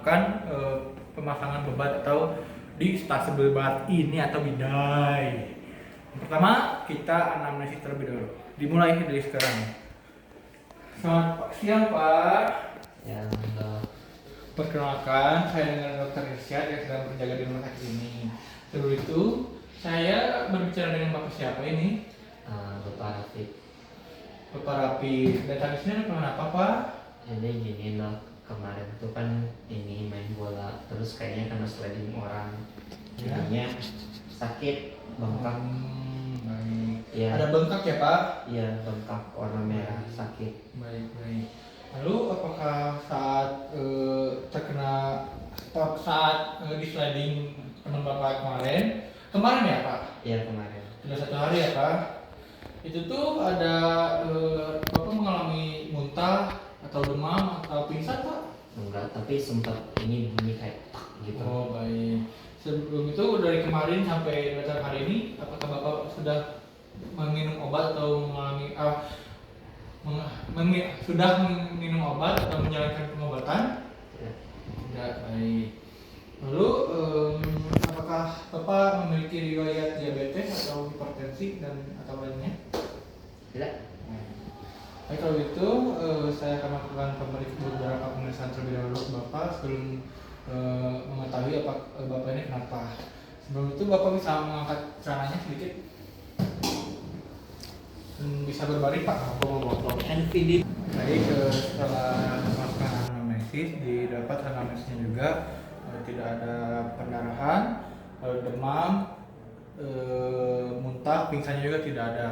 melakukan pemasangan bebat atau di stase bebat ini atau bidai. Yang pertama kita anamnesis terlebih dahulu. Dimulai dari sekarang. Selamat siang Pak. Ya, Perkenalkan, saya dengan Dr. Irsyad yang sedang berjaga di rumah sakit ini. Sebelum itu, saya berbicara dengan Bapak siapa ini? Bapak Rafiq. Bapak Rafi. Datangnya kenapa Pak? Jadi gini loh, kemarin tuh kan ini main bola, terus kayaknya kena sliding orang, jadinya sakit, bengkak. Baik. Ya. Ada bengkak ya Pak? Iya, bengkak warna merah, sakit. Baik. Lalu apakah saat di sliding teman Bapak kemarin ya Pak? Iya, kemarin. Sudah 1 hari ya Pak? Itu tuh ada Bapak mengalami muntah atau demam atau pingsan Pak? Enggak, tapi sempat ini bunyi kayak tak gitu. Oh baik. Sebelum itu dari kemarin sampai datang hari ini, apakah Bapak sudah meminum obat atau sudah minum obat atau menjalankan pengobatan? Ya. Tidak, baik. Lalu apakah Bapak memiliki riwayat diabetes atau hipertensi dan atau lainnya? Tidak. Baik, kalau itu saya akan melakukan beberapa pemeriksaan terlebih dahulu ke Bapak sebelum mengetahui apa Bapak ini kenapa. Sebelum itu Bapak bisa mengangkat celananya sedikit. Bisa berbaring Pak, aku mau bawa NVD. Baik, setelah melakukan anamnesis, didapat anamnesisnya juga tidak ada pendarahan, demam, muntah, pingsannya juga tidak ada.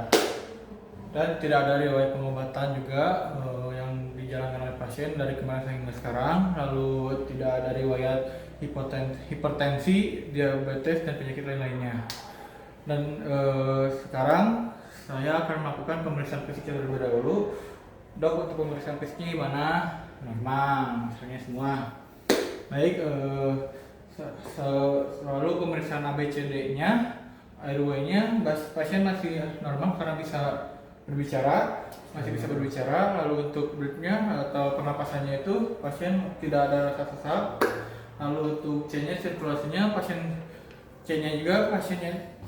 Dan tidak ada riwayat pengobatan juga yang dijalankan oleh pasien dari kemarin hingga sekarang. Lalu tidak ada riwayat hipertensi, diabetes dan penyakit lain-lainnya. Dan sekarang saya akan melakukan pemeriksaan fisiknya terlebih dahulu. Dok, untuk pemeriksaan fisiknya gimana? Normal, misalnya semua. Baik, selalu pemeriksaan ABCD-nya, airway-nya, pasien masih normal karena masih bisa berbicara. Lalu untuk breath-nya atau pernapasannya itu pasien tidak ada rasa sesak. Lalu untuk C-nya, sirkulasinya, pasien C-nya juga pasiennya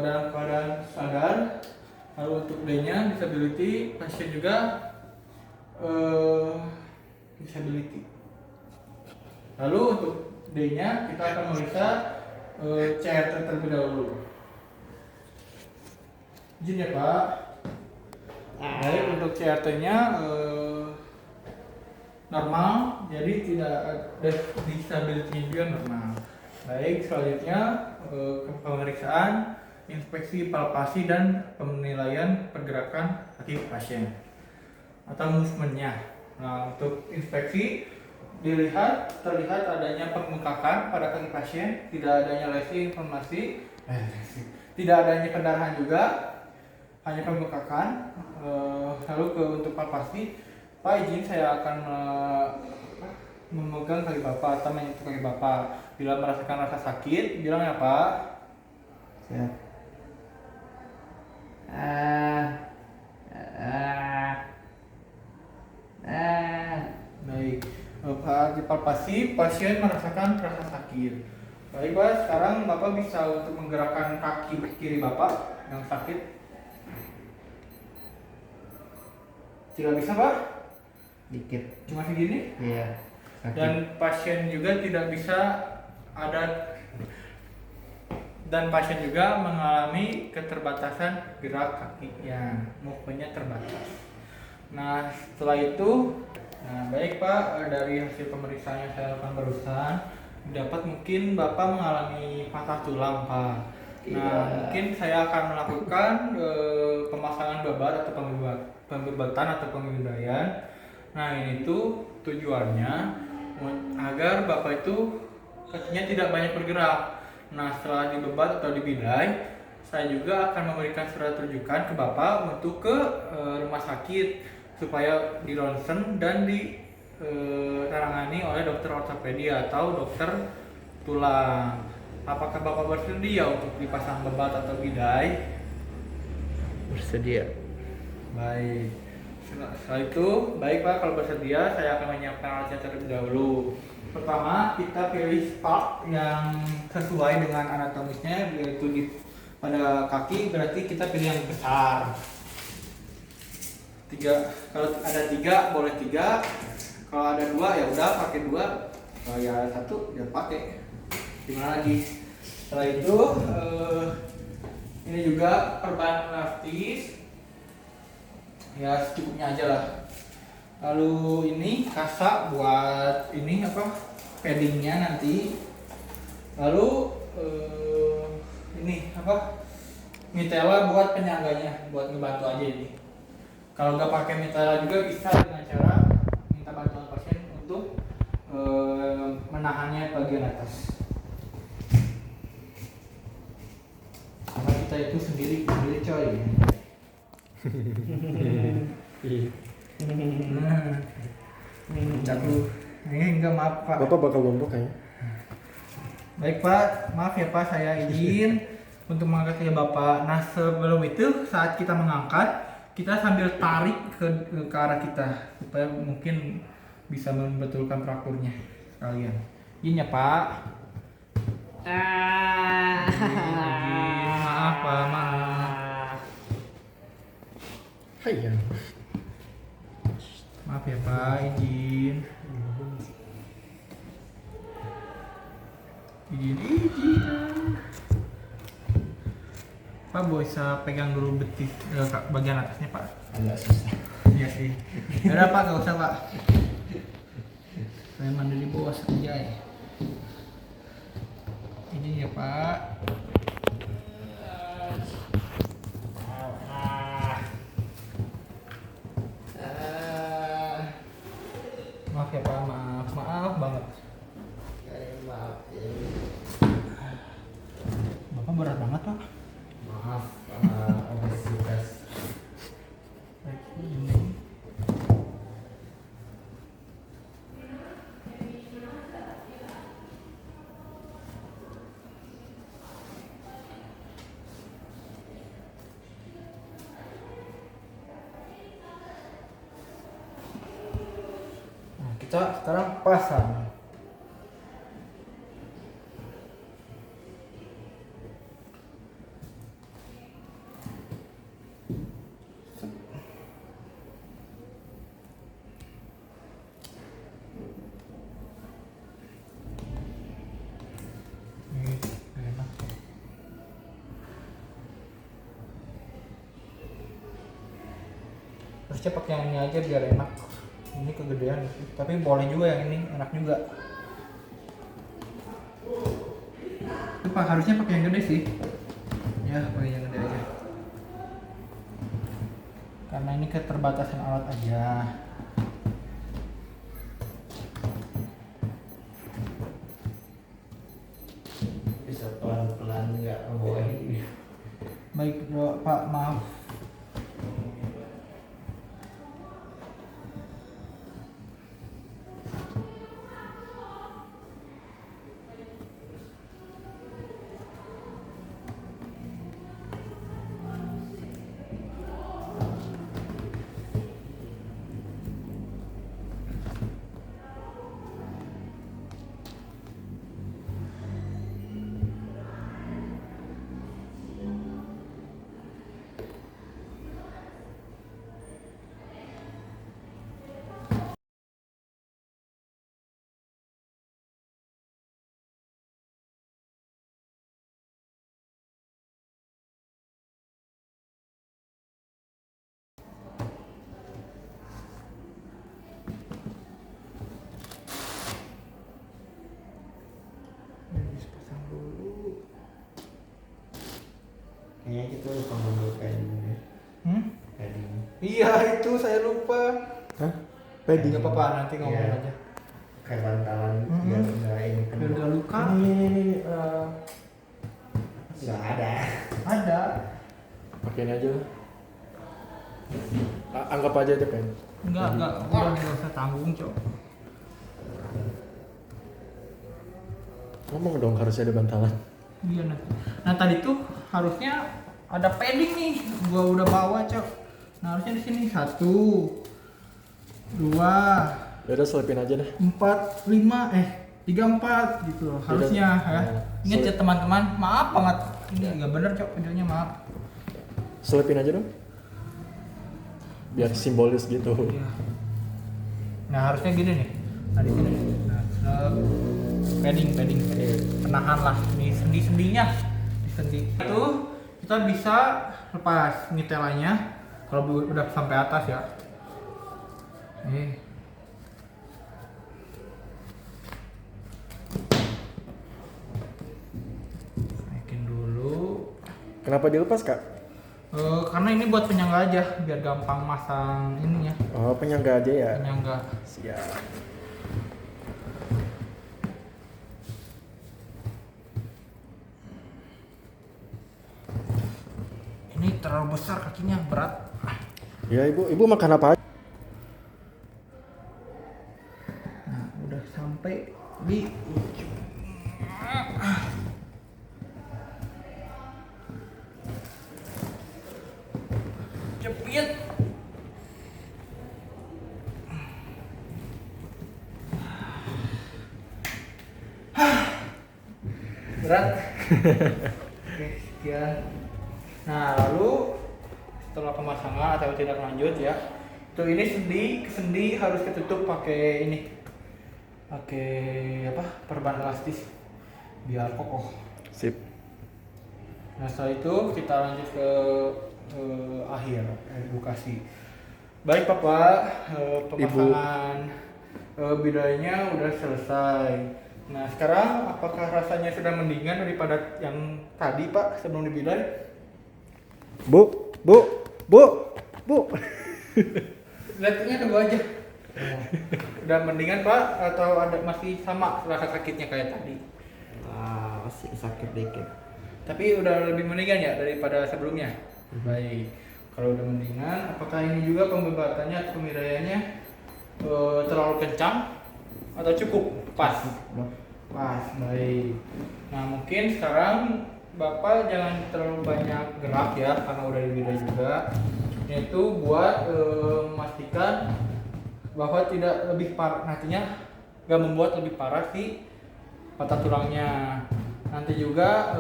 dalam keadaan sadar. Lalu untuk D-nya, disability, pasien juga disability. Lalu untuk D-nya kita akan memeriksa CRT terlebih dahulu. Izin ya Pak. Baik, untuk CRT-nya normal, jadi tidak ada disability juga normal. Baik, selanjutnya pemeriksaan, inspeksi palpasi dan penilaian pergerakan kaki pasien atau movementnya. Nah, untuk inspeksi terlihat adanya pembengkakan pada kaki pasien, tidak adanya lesi inflamasi, tidak adanya pendarahan juga, hanya pembengkakan. Lalu untuk palpasi, Pak izin saya akan memegang kaki Bapak atau menyentuh kaki Bapak. Bila merasakan rasa sakit, bilang ya Pak. Siap. Baik, Pak dipalpasi, pasien merasakan rasa sakit. Baik Pak, sekarang Bapak bisa untuk menggerakkan kaki kiri Bapak yang sakit. Tidak bisa Pak? Dikit. Cuma segini? Iya. Sakit. Dan pasien juga tidak bisa dan pasien juga mengalami keterbatasan gerak kakinya, movementnya terbatas. Nah setelah itu, baik Pak, dari hasil pemeriksaan yang saya lakukan barusan, dapat mungkin Bapak mengalami patah tulang Pak. Nah mungkin saya akan melakukan pemasangan bebat atau pembebatan atau pembidaian. Nah ini tuh tujuannya agar Bapak itu kakinya tidak banyak bergerak. Nah setelah dibebat atau dibidai, saya juga akan memberikan surat rujukan ke Bapak untuk ke rumah sakit supaya di ronsen dan ditangani oleh dokter ortopedi atau dokter tulang. Apakah Bapak bersedia untuk dipasang bebat atau bidai? Bersedia. Baik. Setelah itu, baik Pak, kalau bersedia saya akan menyiapkan alatnya terlebih dahulu. Pertama kita pilih part yang sesuai dengan anatomisnya, yaitu di pada kaki, berarti kita pilih yang besar. Kalau ada 3 boleh 3, kalau ada 2 ya udah pakai 2, kalau ya 1 ya pakai. Gimana lagi? Setelah itu ini juga perban elastis ya secukupnya aja lah. Lalu ini kasa buat ini apa paddingnya nanti. Lalu ini apa mitela buat penyangganya, buat ngebantu aja ini. Kalau nggak pakai mitela juga bisa dengan cara minta bantuan pasien untuk menahannya bagian atas. Karena kita itu sendiri coy. Jatuh. Ini enggak, maaf Pak. Bapak bakal lombok kayaknya. Baik Pak, maaf ya Pak, saya izin untuk mengangkat ya Bapak. Nah sebelum itu saat kita mengangkat, kita sambil tarik ke arah kita supaya mungkin bisa membetulkan frakturnya sekalian. Izin ya Pak. Izin. Maaf Pak, maaf. Hai ya. Maaf ya Pak, izin. Izin. Pak bisa pegang dulu betis bagian atasnya Pak. Agak susah. Iya sih. Yaudah Pak, gak usah Pak. Saya mandi di bawah saja ya. Izin ya Pak. Maaf ya Pak, maaf banget. Maaf ya. Bapak berat banget Pak. Maaf, obesitas. Baik, ini. Nah, kita sekarang pasang. Ini enak. Harusnya pakai yang ini aja biar enak. Ini kegedean sih. Tapi boleh juga yang ini, enak juga. Itu Pak, harusnya pakai yang gede sih. Ya, pakai yang gede aja. Karena ini keterbatasan alat aja. Bisa pelan-pelan nggak ngebawain. Baik Pak, maaf. Ini pasang dulu. Kayaknya kita lupa ngambil padding ya. Padding. Iya itu saya lupa. Hah? Pedi Pedi. nggak apa-apa, nanti ngomong Iya. aja. Kayak bantalan Mm-mm. biar nggak ini kan. Biar nggak luka. Ini Nggak ada. Ada. pakai ini aja. Anggap aja itu pen. Enggak, udah nggak usah tanggung cok. Ngomong dong harusnya ada bantalan. Iya nah tadi tuh harusnya ada padding nih, gua udah bawa cok. Nah harusnya di sini 1, 2, Ya udah selipin aja deh. 4, 5, 34 gitu loh harusnya ya. Ingat ya teman-teman, maaf banget ini nggak bener cok videonya, maaf. Selipin aja dong. Biar simbolis gitu. Iya. Nah harusnya gini nih. Nah di sini. Nah, padding, penahan lah di sendi-sendinya. Di sendi itu kita bisa lepas nitelanya kalau udah sampai atas ya. Nih. Naikin dulu. Kenapa dilepas, Kak? Karena ini buat penyangga aja biar gampang masang ininya. Oh, penyangga aja ya. Penyangga. Siap. Ini terlalu besar kakinya, berat. Ya, Ibu makan apa aja? Nah, udah sampai di ujung. Jepit. Berat. Oke, sekian. Nah, lalu setelah pemasangan atau tidak lanjut ya, tuh ini sendi harus ditutup pakai ini, pakai apa, perban elastis biar kokoh. Sip. Nah setelah itu kita lanjut ke akhir edukasi. Baik Bapak, pemasangan bidainya udah selesai. Nah sekarang apakah rasanya sudah mendingan daripada yang tadi Pak sebelum dibidai? Bu. Lihatnya tunggu aja. Udah mendingan Pak atau ada masih sama rasa sakitnya kayak tadi? Masih sakit dikit. Tapi udah lebih mendingan ya daripada sebelumnya. Baik. Kalau udah mendingan, apakah ini juga pembebatannya atau pemidaiannya terlalu kencang atau cukup pas? Pas, baik. Nah mungkin sekarang Bapak jangan terlalu banyak gerak ya karena udah dibidai juga. Yaitu buat memastikan bahwa tidak lebih parah, nantinya nggak membuat lebih parah si patah tulangnya. Nanti juga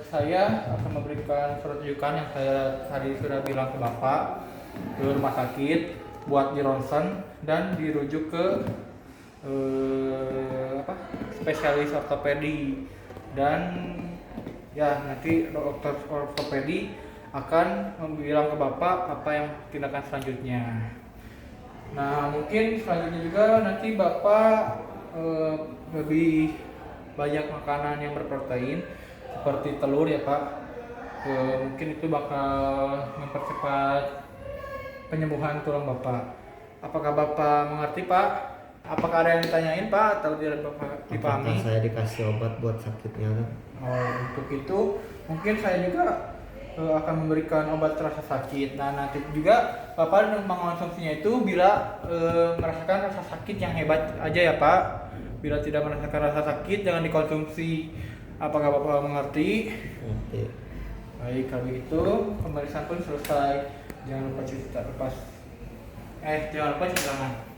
saya akan memberikan surat rujukan yang saya tadi sudah bilang ke Bapak ke rumah sakit buat di ronsen dan dirujuk ke spesialis ortopedi, dan ya nanti dokter ortopedi akan bilang ke Bapak apa yang tindakan selanjutnya. Nah mungkin selanjutnya juga nanti Bapak lebih banyak makanan yang berprotein seperti telur ya Pak. Mungkin itu bakal mempercepat penyembuhan tulang Bapak. Apakah Bapak mengerti Pak? Apakah ada yang ditanyain Pak atau tidak Bapak dipahami? Apakah saya dikasih obat buat sakitnya? Untuk itu mungkin saya juga akan memberikan obat rasa sakit. Nah nanti juga Bapak mengonsumsinya itu bila merasakan rasa sakit yang hebat aja ya Pak. Bila tidak merasakan rasa sakit jangan dikonsumsi. Apakah Bapak mengerti? Oke. Baik, kalau begitu pemeriksaan pun selesai. Jangan lupa cuci tangan. Jangan lupa cuci tangan.